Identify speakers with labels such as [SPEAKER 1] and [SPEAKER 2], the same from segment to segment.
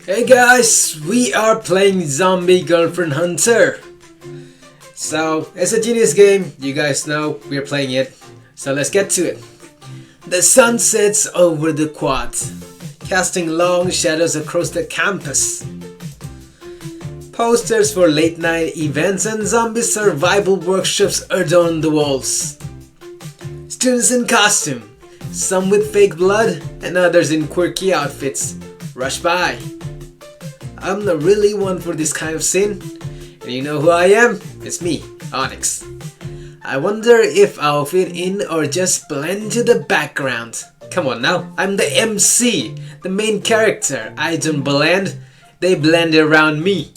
[SPEAKER 1] Hey guys, we are playing Zombie Girlfriend Hunter. So, it's a genius game, you guys know, we're playing it. So let's get to it. The sun sets over the quad, casting long shadows across the campus. Posters for late night events and zombie survival workshops adorn the walls. Students in costume, some with fake blood and others in quirky outfits, rush by. I'm not really one for this kind of scene, and you know who I am? It's me, Onyx. I wonder if I'll fit in or just blend to the background. Come on now, I'm the MC, the main character. I don't blend, they blend around me.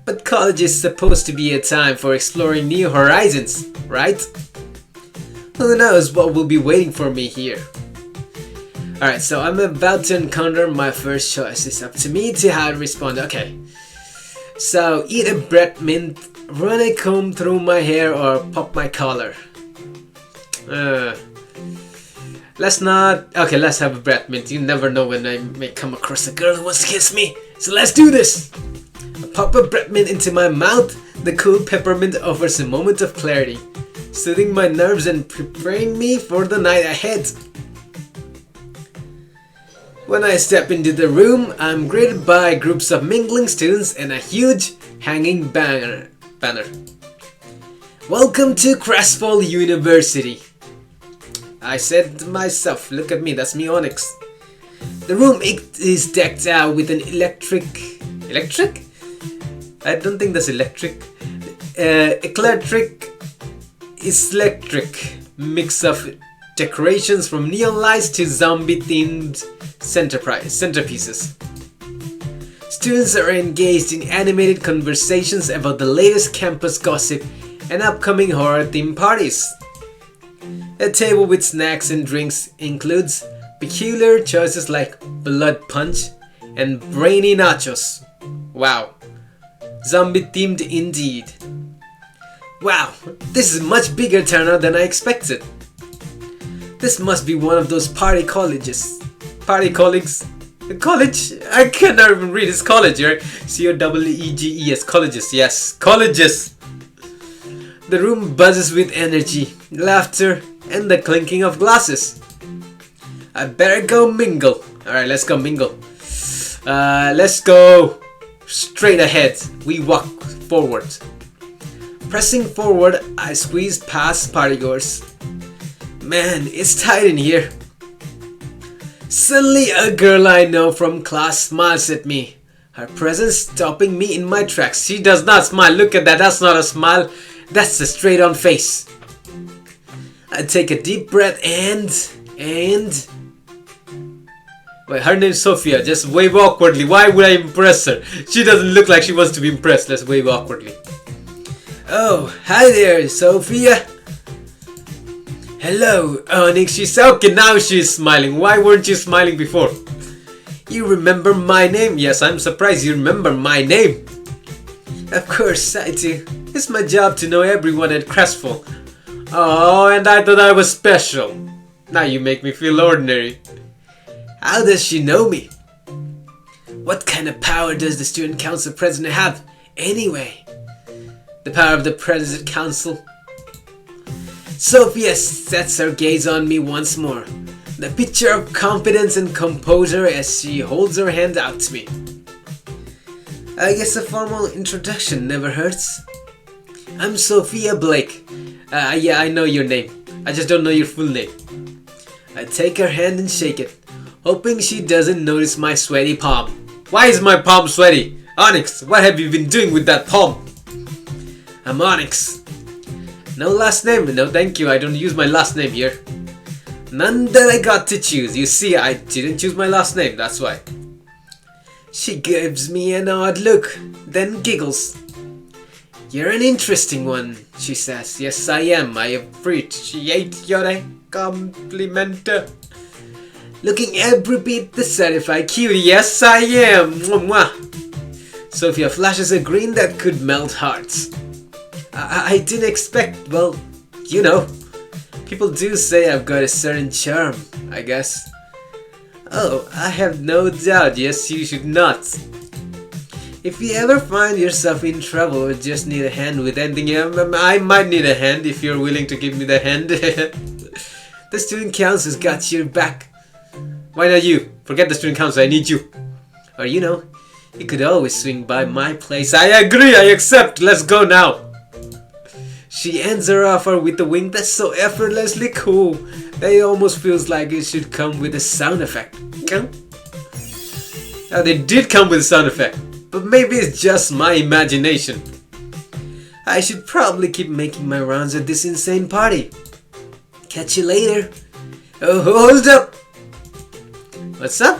[SPEAKER 1] But college is supposed to be a time for exploring new horizons, right? Who knows what will be waiting for me here. Alright, so I'm about to encounter my first choice. It's up to me to how to respond. Okay. So, eat a bread mint, run a comb through my hair, or pop my collar. Let's not... Okay, let's have a bread mint. You never know when I may come across a girl who wants to kiss me. So let's do this! I pop a bread mint into my mouth. The cool peppermint offers a moment of clarity, soothing my nerves and preparing me for the night ahead. When I step into the room, I'm greeted by groups of mingling students and a huge hanging banner. Welcome to Crestfall University. I said to myself, look at me, that's me, Onyx. The room is decked out with an electric? I don't think that's electric. Eclectic mix of decorations from neon lights to zombie themed centerpieces. Students are engaged in animated conversations about the latest campus gossip and upcoming horror themed parties. A table with snacks and drinks includes peculiar choices like blood punch and brainy nachos. Wow, zombie themed indeed. Wow, this is a much bigger turnout than I expected. This must be one of those party colleges. Party colleagues? College? I cannot even read. It's college, right? C-O-L-E-G-E-S. Colleges. Yes, colleges. The room buzzes with energy, laughter, and the clinking of glasses. I better go mingle. Alright, let's go mingle. Let's go straight ahead. We walk forward. Pressing forward, I squeezed past partygoers. Man, it's tight in here. Suddenly, a girl I know from class smiles at me, her presence stopping me in my tracks. She does not smile. Look at that. That's not a smile. That's a straight-on face. I take a deep breath and... Wait, her name's Sophia. Just wave awkwardly. Why would I impress her? She doesn't look like she wants to be impressed. Let's wave awkwardly. Oh, hi there, Sophia. Hello, Onyx. She's okay, now she's smiling. Why weren't you smiling before? You remember my name? Yes, I'm surprised you remember my name. Of course I do. It's my job to know everyone at Crestfall. Oh, and I thought I was special. Now you make me feel ordinary. How does she know me? What kind of power does the student council president have, anyway? The power of the president council. Sophia sets her gaze on me once more, the picture of confidence and composure as she holds her hand out to me. I guess a formal introduction never hurts. I'm Sophia Blake. Yeah, I know your name. I just don't know your full name. I take her hand and shake it, hoping she doesn't notice my sweaty palm. Why is my palm sweaty? Onyx, what have you been doing with that palm? I'm Onyx. No last name, no thank you, I don't use my last name here. None that I got to choose. You see, I didn't choose my last name, that's why. She gives me an odd look, then giggles. You're an interesting one, she says. Yes, I am. I appreciate your compliment. Looking every bit the certified cutie. Yes, I am. Mwah. Sophia flashes a grin that could melt hearts. I didn't expect, well, you know, people do say I've got a certain charm, I guess. Oh, I have no doubt, yes, you should not. If you ever find yourself in trouble or just need a hand with anything, I might need a hand if you're willing to give me the hand. The student council's got your back. Why not you? Forget the student council, I need you. Or you know, you could always swing by my place. I agree, I accept, let's go now. She ends her offer with a wink that's so effortlessly cool that it almost feels like it should come with a sound effect. Now they did come with a sound effect, but maybe it's just my imagination. I should probably keep making my rounds at this insane party. Catch you later. Oh, hold up! What's up?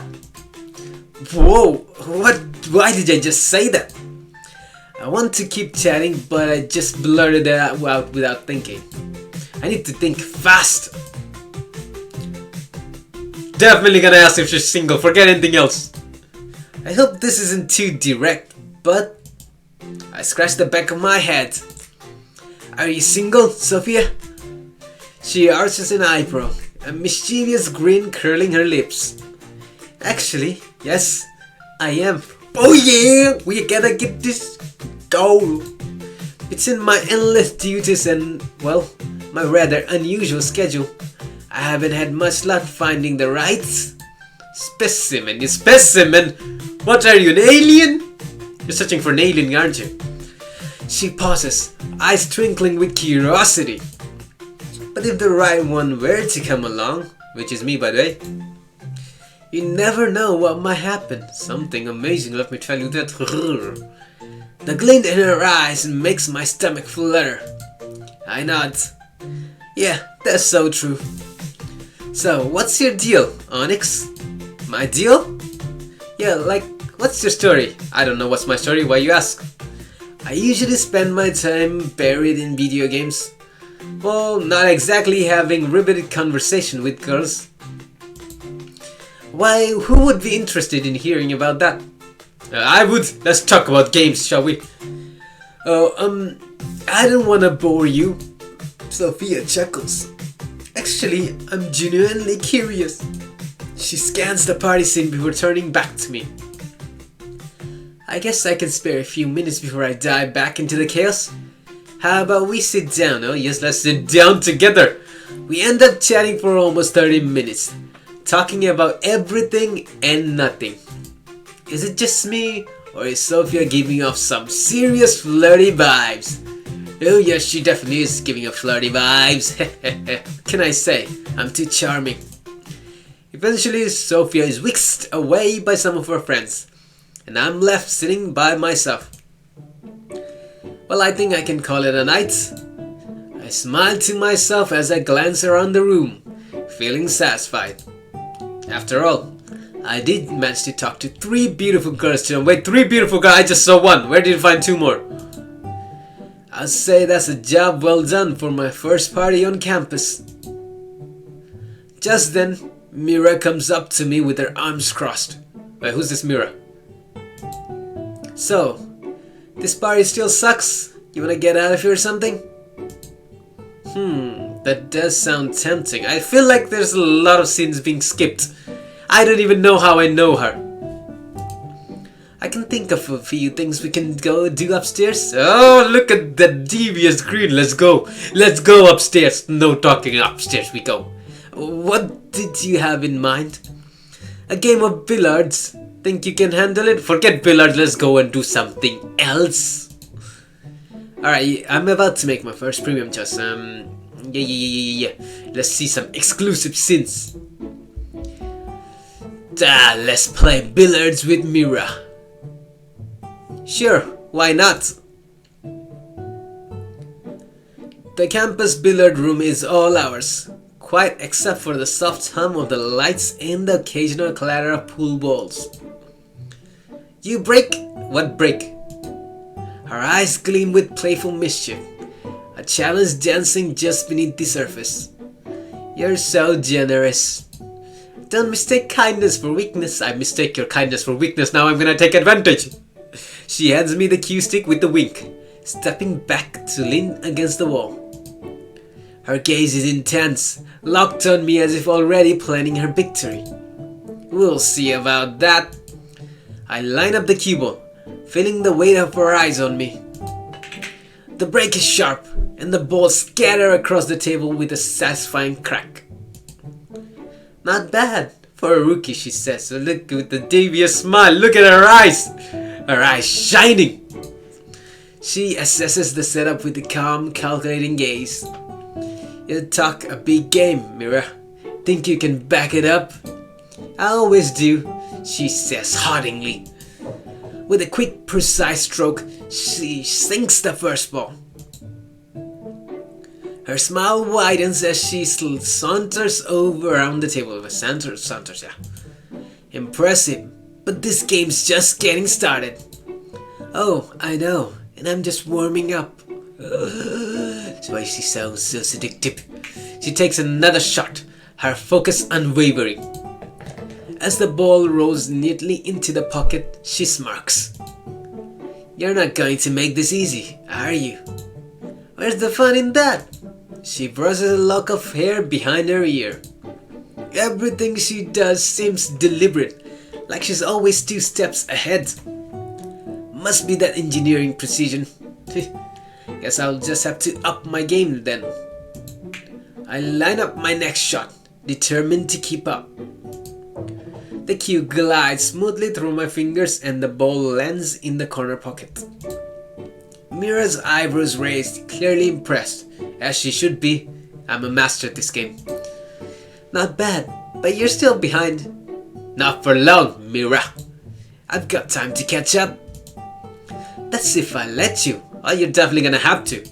[SPEAKER 1] Whoa, what? Why did I just say that? I want to keep chatting, but I just blurted it out without thinking. I need to think fast. Definitely gonna ask if she's single, forget anything else. I hope this isn't too direct, but I scratched the back of my head. Are you single, Sophia? She arches an eyebrow, a mischievous grin curling her lips. Actually, yes, I am. Oh yeah, we gotta get this goal. It's in my endless duties and, well, my rather unusual schedule. I haven't had much luck finding the right specimen. You specimen? What are you, an alien? You're searching for an alien, aren't you? She pauses, eyes twinkling with curiosity. But if the right one were to come along, which is me by the way, you never know what might happen. Something amazing, let me tell you that. The glint in her eyes makes my stomach flutter. I nod. Yeah, that's so true. So, what's your deal, Onyx? My deal? Yeah, like, what's your story? I don't know what's my story, why you ask? I usually spend my time buried in video games. Well, not exactly having riveted conversation with girls. Why, who would be interested in hearing about that? I would. Let's talk about games, shall we? Oh, I don't want to bore you. Sophia chuckles. Actually, I'm genuinely curious. She scans the party scene before turning back to me. I guess I can spare a few minutes before I dive back into the chaos. How about we sit down? Oh yes, let's sit down together. We end up chatting for almost 30 minutes. Talking about everything and nothing. Is it just me, or is Sophia giving off some serious flirty vibes? Oh yes, she definitely is giving off flirty vibes. Can I say, I'm too charming. Eventually, Sophia is whisked away by some of her friends, and I'm left sitting by myself. Well, I think I can call it a night. I smile to myself as I glance around the room, feeling satisfied. After all, I did manage to talk to 3 beautiful girls today. Wait, 3 beautiful girls? I just saw 1. Where did you find 2 more? I'd say that's a job well done for my first party on campus. Just then, Mira comes up to me with her arms crossed. Wait, who's this Mira? So, this party still sucks? You wanna get out of here or something? That does sound tempting. I feel like there's a lot of scenes being skipped. I don't even know how I know her. I can think of a few things we can go do upstairs. Oh, look at that devious grin. Let's go. Let's go upstairs. No talking, upstairs we go. What did you have in mind? A game of billiards. Think you can handle it? Forget billiards. Let's go and do something else. Alright, I'm about to make my first premium choice. Yeah. Let's see some exclusive scenes. Let's play billiards with Mira. Sure, why not? The campus billiard room is all ours, quite except for the soft hum of the lights and the occasional clatter of pool balls. You break? What break? Her eyes gleam with playful mischief, a challenge dancing just beneath the surface. You're so generous. Don't mistake kindness for weakness. I mistake your kindness for weakness. Now I'm gonna take advantage. She hands me the cue stick with a wink, stepping back to lean against the wall. Her gaze is intense, locked on me as if already planning her victory. We'll see about that. I line up the cue ball, feeling the weight of her eyes on me. The break is sharp, and the balls scatter across the table with a satisfying crack. Not bad for a rookie, she says. So look with the devious smile. Look at her eyes. Her eyes shining. She assesses the setup with a calm, calculating gaze. You talk a big game, Mira. Think you can back it up? I always do, she says haughtily. With a quick, precise stroke, she sinks the first ball. Her smile widens as she saunters over around the table. Saunters, yeah. Impressive, but this game's just getting started. Oh, I know, and I'm just warming up. Why she sounds so seductive. She takes another shot, her focus unwavering. As the ball rolls neatly into the pocket, she smirks. You're not going to make this easy, are you? Where's the fun in that? She brushes a lock of hair behind her ear. Everything she does seems deliberate, like she's always 2 steps ahead. Must be that engineering precision. Guess I'll just have to up my game then. I line up my next shot, determined to keep up. The cue glides smoothly through my fingers and the ball lands in the corner pocket. Mira's eyebrows raised, clearly impressed, as she should be. I'm a master at this game. Not bad, but you're still behind. Not for long, Mira. I've got time to catch up. That's if I let you. Oh, you're definitely gonna have to.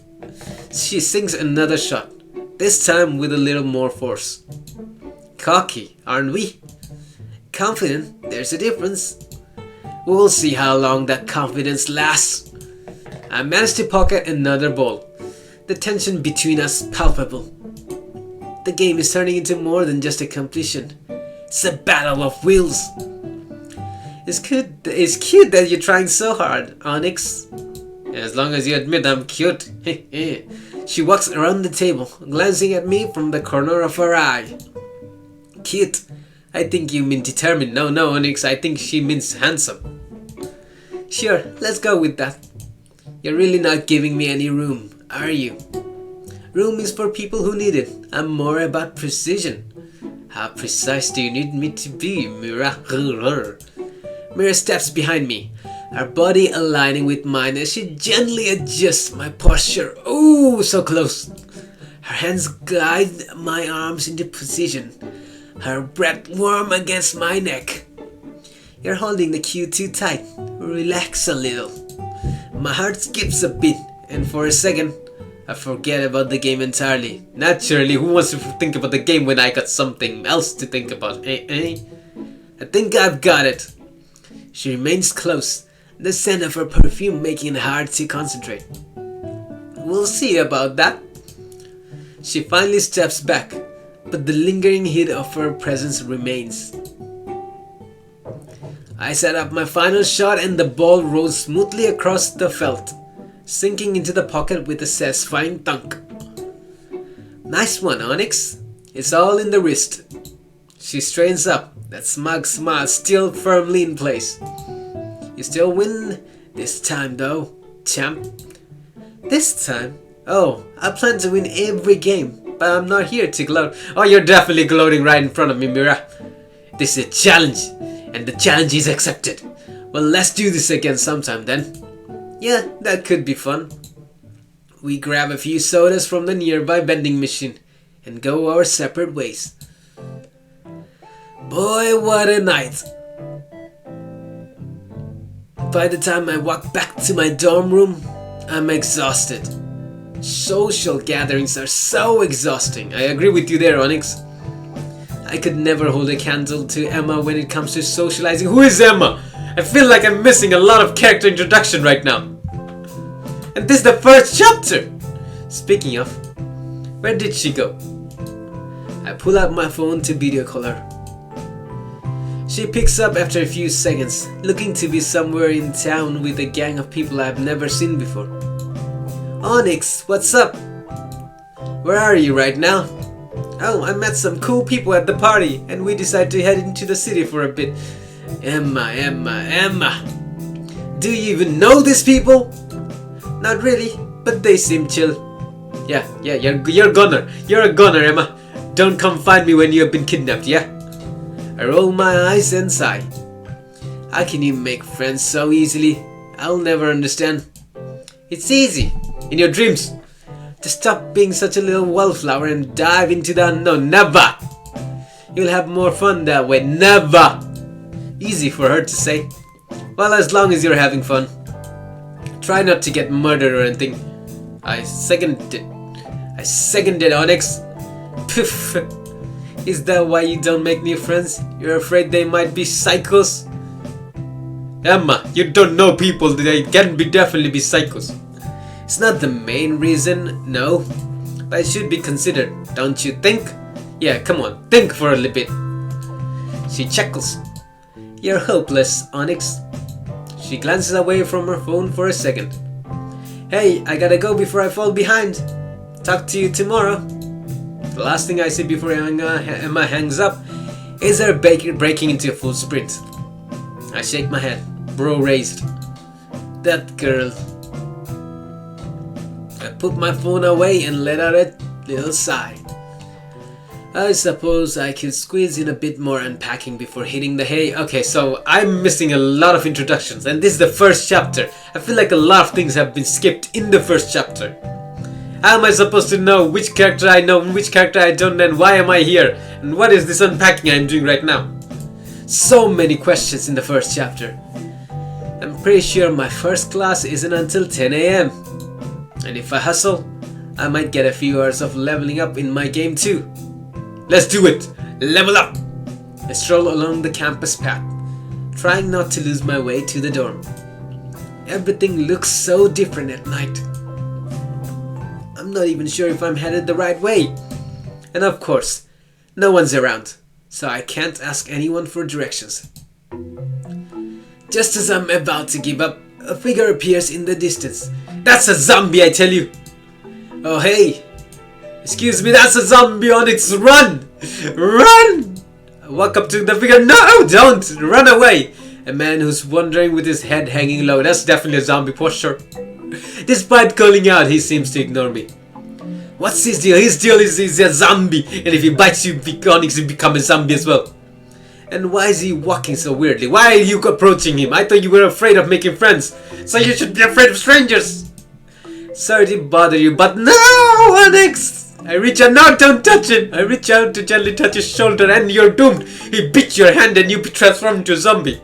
[SPEAKER 1] She sinks another shot, this time with a little more force. Cocky, aren't we? Confident, there's a difference. We'll see how long that confidence lasts. I managed to pocket another ball, the tension between us palpable. The game is turning into more than just a competition. It's a battle of wills. It's cute that you're trying so hard, Onyx. As long as you admit I'm cute. She walks around the table, glancing at me from the corner of her eye. Cute? I think you mean determined. No, Onyx, I think she means handsome. Sure, let's go with that. You're really not giving me any room, are you? Room is for people who need it. I'm more about precision. How precise do you need me to be, Mira? Mira steps behind me, her body aligning with mine as she gently adjusts my posture. Oh, so close. Her hands guide my arms into position, her breath warm against my neck. You're holding the cue too tight. Relax a little. My heart skips a beat, and for a second, I forget about the game entirely. Naturally, who wants to think about the game when I got something else to think about, I think I've got it. She remains close, the scent of her perfume making it hard to concentrate. We'll see about that. She finally steps back, but the lingering heat of her presence remains. I set up my final shot and the ball rolls smoothly across the felt, sinking into the pocket with a satisfying thunk. Nice one, Onyx. It's all in the wrist. She straightens up, that smug smile still firmly in place. You still win this time though, champ. This time? Oh, I plan to win every game, but I'm not here to gloat. Oh, you're definitely gloating right in front of me, Mira. This is a challenge, and the challenge is accepted. Well, let's do this again sometime then. Yeah, that could be fun. We grab a few sodas from the nearby vending machine and go our separate ways. Boy, what a night. By the time I walk back to my dorm room, I'm exhausted. Social gatherings are so exhausting. I agree with you there, Onyx. I could never hold a candle to Emma when it comes to socializing. Who is Emma? I feel like I'm missing a lot of character introduction right now. And this is the first chapter! Speaking of, where did she go? I pull out my phone to video call her. She picks up after a few seconds, looking to be somewhere in town with a gang of people I've never seen before. Onyx, what's up? Where are you right now? Oh, I met some cool people at the party, and we decided to head into the city for a bit. Emma. Do you even know these people? Not really, but they seem chill. Yeah, you're a goner. You're a goner, Emma. Don't come find me when you have been kidnapped, yeah? I roll my eyes and sigh. How can you make friends so easily? I'll never understand. It's easy. In your dreams. Just stop being such a little wallflower and dive into the unknown. Never! You'll have more fun that way. Never! Easy for her to say. Well, as long as you're having fun. Try not to get murdered or anything. I seconded Onyx. Poof. Is that why you don't make new friends? You're afraid they might be psychos? Emma, you don't know people. They can definitely be psychos. It's not the main reason, no. But it should be considered, don't you think? Yeah, come on, think for a little bit. She chuckles. You're hopeless, Onyx. She glances away from her phone for a second. Hey, I gotta go before I fall behind. Talk to you tomorrow. The last thing I see before Emma hangs up is her breaking into a full sprint. I shake my head, brow raised. That girl. I put my phone away and let out a little sigh. I suppose I could squeeze in a bit more unpacking before hitting the hay. Okay, so I'm missing a lot of introductions, and this is the first chapter. I feel like a lot of things have been skipped in the first chapter. How am I supposed to know which character I know and which character I don't, and why am I here? And what is this unpacking I'm doing right now? So many questions in the first chapter. I'm pretty sure my first class isn't until 10 AM. And if I hustle, I might get a few hours of leveling up in my game too. Let's do it! Level up! I stroll along the campus path, trying not to lose my way to the dorm. Everything looks so different at night. I'm not even sure if I'm headed the right way. And of course, no one's around, so I can't ask anyone for directions. Just as I'm about to give up, a figure appears in the distance. That's a zombie, I tell you! Oh hey! Excuse me, that's a zombie, Onyx! Run! Run! I walk up to the figure. No, don't! Run away! A man who's wandering with his head hanging low. That's definitely a zombie posture. Despite calling out, he seems to ignore me. What's his deal? His deal is he's a zombie, and if he bites you, Onyx, you become a zombie as well. And why is he walking so weirdly? Why are you approaching him? I thought you were afraid of making friends, so you should be afraid of strangers. Sorry to bother you, but no, Onyx! I reach out. No, don't touch him! I reach out to gently touch his shoulder, and you're doomed. He bit your hand, and you transform into a zombie.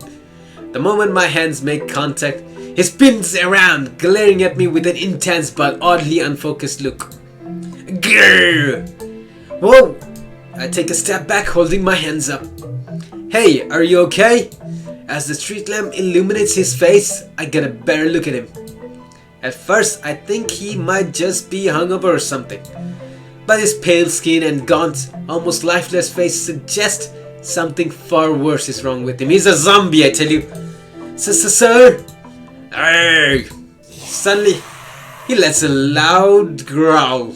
[SPEAKER 1] The moment my hands make contact, he spins around, glaring at me with an intense but oddly unfocused look. Grrr! Whoa! I take a step back, holding my hands up. Hey, are you okay? As the street lamp illuminates his face, I get a better look at him. At first, I think he might just be hungover or something. But his pale skin and gaunt, almost lifeless face suggest something far worse is wrong with him. He's a zombie, I tell you. Sir? Arrgh! Suddenly, he lets a loud growl.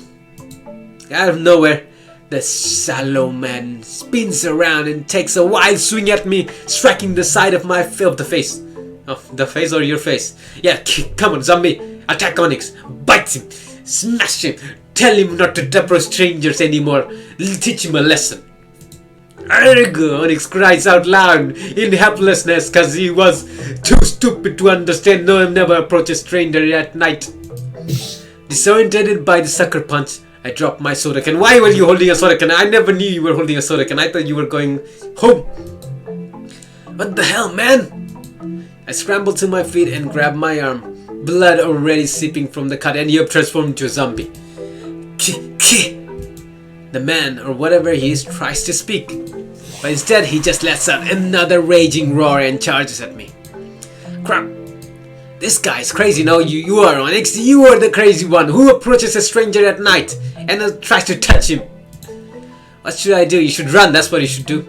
[SPEAKER 1] Out of nowhere, the sallow man spins around and takes a wild swing at me, striking the side of the face. Oh, the face or your face? Yeah, come on, zombie. Attack Onyx. Bite him. Smash him. Tell him not to approach strangers anymore. Teach him a lesson. Arrgh! Onyx cries out loud in helplessness because he was too stupid to understand. No one never approaches a stranger at night. Disorientated by the sucker punch, I drop my soda can. Why were you holding a soda can? I never knew you were holding a soda can. I thought you were going home. What the hell, man? I scramble to my feet and grab my arm. Blood already seeping from the cut, and you have transformed into a zombie. The man, or whatever he is, tries to speak. But instead, he just lets out another raging roar and charges at me. Crap. This guy's crazy. No, you are, Onyx. You are the crazy one who approaches a stranger at night and tries to touch him. What should I do? You should run. That's what you should do.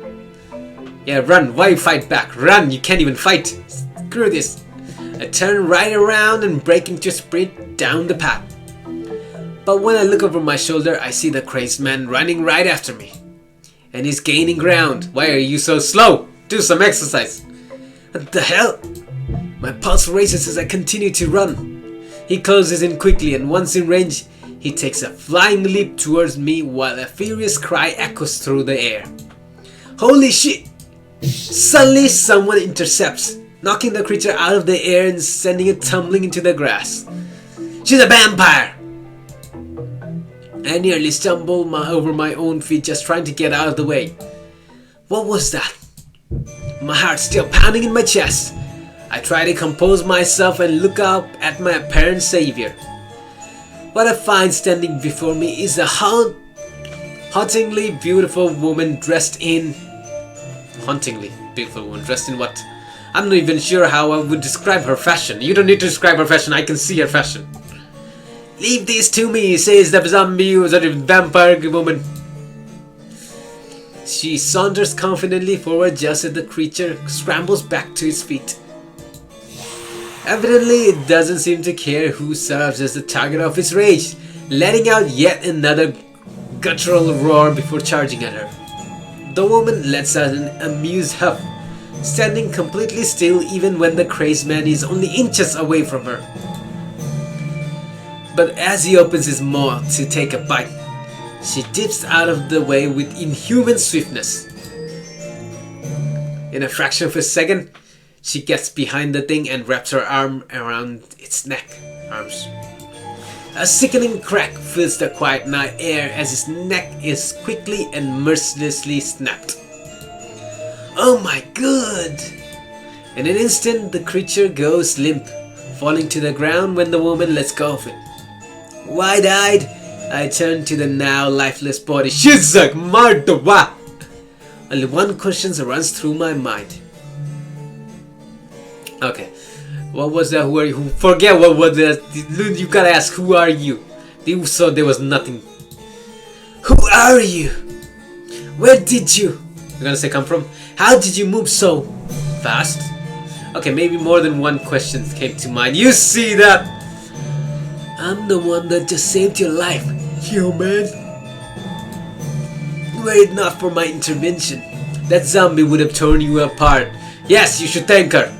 [SPEAKER 1] Yeah, run. Why fight back? Run. You can't even fight. Screw this. I turn right around and break into a sprint down the path. But when I look over my shoulder, I see the crazed man running right after me. And he's gaining ground. Why are you so slow? Do some exercise. What the hell? My pulse races as I continue to run. He closes in quickly, and once in range, he takes a flying leap towards me while a furious cry echoes through the air. Holy shit! Suddenly someone intercepts, knocking the creature out of the air and sending it tumbling into the grass. She's a vampire! I nearly stumbled over my own feet just trying to get out of the way. What was that? My heart still pounding in my chest. I try to compose myself and look up at my apparent savior. What I find standing before me is a hauntingly beautiful woman dressed in... Hauntingly beautiful woman dressed in what? I'm not even sure how I would describe her fashion. You don't need to describe her fashion, I can see her fashion. Leave these to me, says the zombie who's a vampire woman. She saunters confidently forward just as the creature scrambles back to its feet. Evidently, it doesn't seem to care who serves as the target of its rage, letting out yet another guttural roar before charging at her. The woman lets out an amused huff, standing completely still even when the crazed man is only inches away from her. But as he opens his maw to take a bite, she dips out of the way with inhuman swiftness. In a fraction of a second, she gets behind the thing and wraps her arm around its neck. A sickening crack fills the quiet night air as its neck is quickly and mercilessly snapped. Oh my god! In an instant, the creature goes limp, falling to the ground when the woman lets go of it. Wide-eyed, I turn to the now lifeless body. Shizak Mardawa! Only one question runs through my mind. Okay, what was that? Who are you? Forget what was that. You gotta ask, who are you? You saw there was nothing. Who are you? Where did you? You're gonna say come from? How did you move so fast? Okay, maybe more than one question came to mind. You see that? I'm the one that just saved your life, human. Were it not for my intervention, that zombie would have torn you apart. Yes, you should thank her.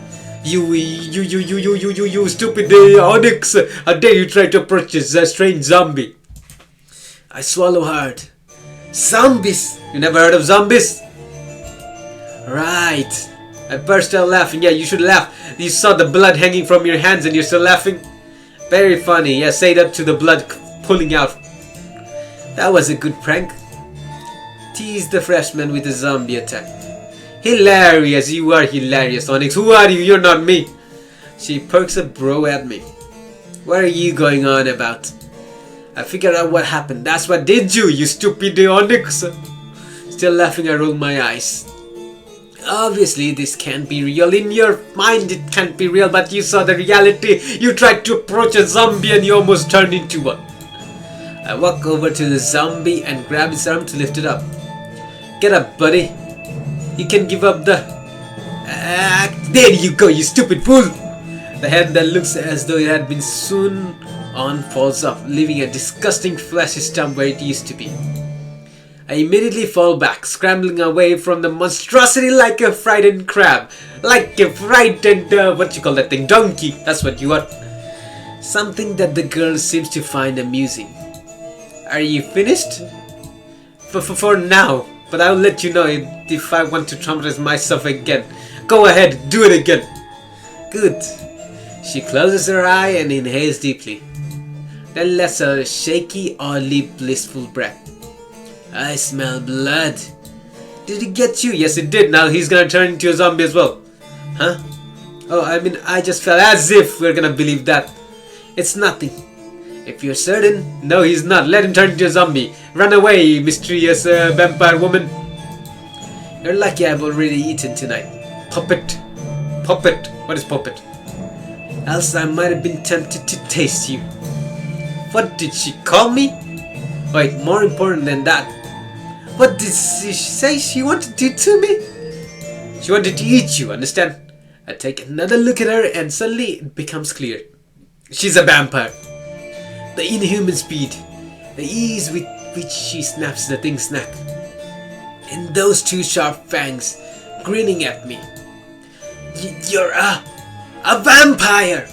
[SPEAKER 1] You stupid onyx. How dare you try to approach a strange zombie? I swallow hard. Zombies? You never heard of zombies? Right. I burst out laughing. Yeah, you should laugh. You saw the blood hanging from your hands and you're still laughing? Very funny. Yeah, say that to the blood pulling out. That was a good prank. Tease the freshman with a zombie attack. Hilarious. You are hilarious, Onyx. Who are you? You're not me. She perks a brow at me. What are you going on about? I figured out what happened. That's what did you, you stupid Onyx. Still laughing, I roll my eyes. Obviously, this can't be real. In your mind, it can't be real, but you saw the reality. You tried to approach a zombie and you almost turned into one. I walk over to the zombie and grab its arm to lift it up. Get up, buddy. You can give up the... there you go, you stupid fool! The head that looks as though it had been sewn on falls off, leaving a disgusting fleshy stump where it used to be. I immediately fall back, scrambling away from the monstrosity like a frightened crab. Like a frightened, what you call that thing? Donkey! That's what you are. Something that the girl seems to find amusing. Are you finished? For now, but I'll let you know if I want to traumatize myself again. Go ahead, do it again. Good. She closes her eye and inhales deeply. Then lets out a shaky, oddly blissful breath. I smell blood. Did it get you? Yes, it did. Now he's gonna turn into a zombie as well. Huh? Oh, I mean, I just felt as if we're gonna believe that. It's nothing. If you're certain, no, he's not. Let him turn into a zombie. Run away, mysterious vampire woman. You're lucky I've already eaten tonight. Puppet. Puppet. What is puppet? Else I might have been tempted to taste you. What did she call me? Wait, more important than that. What did she say she wanted to do to me? She wanted to eat you, understand? I take another look at her and suddenly it becomes clear. She's a vampire. The inhuman speed, the ease with which she snaps the thing's neck, and those two sharp fangs grinning at me. You're a vampire!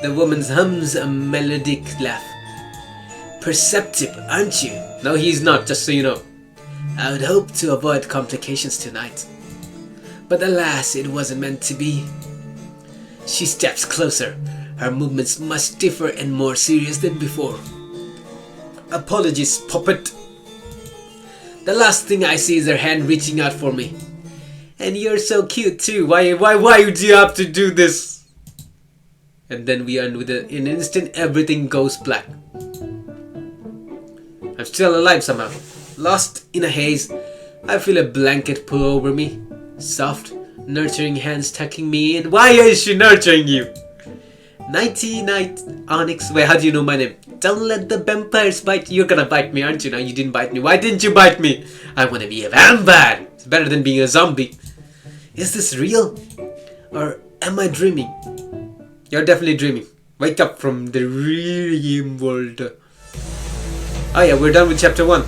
[SPEAKER 1] The woman hums a melodic laugh. Perceptive, aren't you? No, he's not, just so you know. I would hope to avoid complications tonight. But alas, it wasn't meant to be. She steps closer, her movements much stiffer and more serious than before. Apologies, puppet. The last thing I see is her hand reaching out for me. And you're so cute too. Why do you have to do this? And then we end with in an instant everything goes black. I'm still alive somehow. Lost in a haze, I feel a blanket pull over me. Soft, nurturing hands tucking me in. Why is she nurturing you? Nighty night, Onyx. Wait, how do you know my name? Don't let the vampires bite you. You're gonna bite me, aren't you? No, you didn't bite me. Why didn't you bite me? I wanna be a vampire. It's better than being a zombie. Is this real? Or am I dreaming? You're definitely dreaming. Wake up from the real world. Oh yeah, we're done with chapter 1.